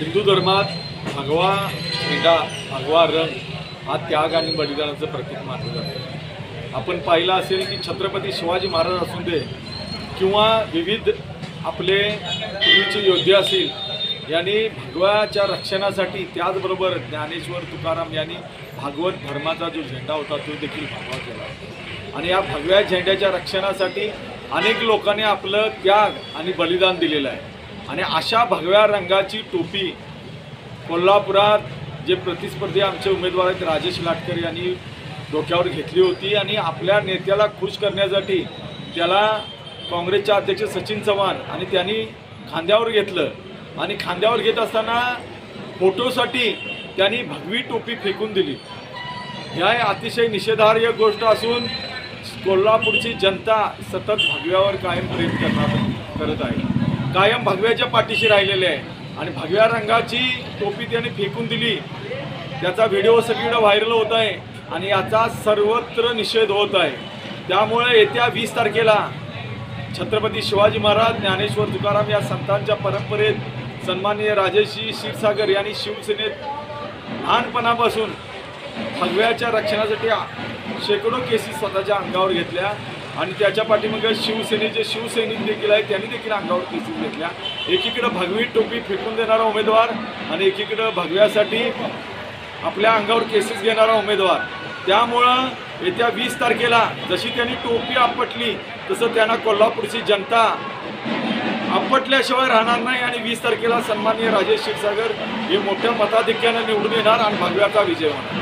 हिंदू धर्मात भगवा झेंडा, भगवा रंग हा त्याग आणि बलिदानाचं प्रतीक मानलं जातं। आपण पाहिलं असेल की छत्रपती शिवाजी महाराज असून दे किंवा विविध आपले पूर्वीचे योद्धे असतील, यांनी भगव्याच्या रक्षणासाठी, त्याचबरोबर ज्ञानेश्वर तुकाराम यांनी भागवत धर्माचा जो झेंडा होता तो देखील भगवा केला आणि या भगव्या झेंड्याच्या रक्षणासाठी अनेक लोकांनी आपलं त्याग आणि बलिदान दिलेलं आहे। आणि अशा भगव्या रंगाची टोपी कोल्हापुरात जे प्रतिस्पर्धी आमचे उमेदवार आहेत राजेश लाटकर यांनी डोक्यावर घेतली होती आणि आपल्या नेत्याला खुश करण्यासाठी त्याला काँग्रेसचे अध्यक्ष सचिन चव्हाण आणि त्यांनी खांद्यावर घेतलं आणि खांद्यावर घेत असताना फोटोसाठी त्यांनी भगवी टोपी फेकून दिली। ह्या अतिशय निषेधार्ह गोष्ट असून कोल्हापूरची जनता सतत भगव्यावर कायम प्रेम करत आहे, कायम भगव्याच्या पाठीशी राहिलेले आहे आणि भगव्या रंगाची टोपी त्यांनी फेकून दिली। त्याचा व्हिडिओ सगळीकडे व्हायरल होत आहे आणि याचा सर्वत्र निषेध होत आहे। त्यामुळे येत्या 20 तारखेला छत्रपती शिवाजी महाराज, ज्ञानेश्वर तुकाराम या संतांच्या परंपरेत सन्माननीय राजेश्री क्षीरसागर यांनी शिवसेनेत लहानपणापासून भगव्याच्या रक्षणासाठी शेकडो केसेस स्वतःच्या अंगावर घेतल्या आणि त्याच्या पाठीमागे शिवसेनेचे शिवसैनिक देखील आहेत, त्यांनी देखील अंगावर केसेस घेतल्या। एकीकडे भगवी टोपी फेकून देणारा उमेदवार आणि एकीकडे भगव्यासाठी आपल्या अंगावर केसेस घेणारा उमेदवार। त्यामुळं येत्या 20 तारखेला जशी त्यांनी टोपी आपटली तसं त्यांना कोल्हापूरची जनता आपटल्याशिवाय राहणार नाही आणि 20 तारखेला सन्माननीय राजेश क्षीरसागर हे मोठ्या मताधिक्याने निवडून येणार आणि भगव्याचा विजय होणार।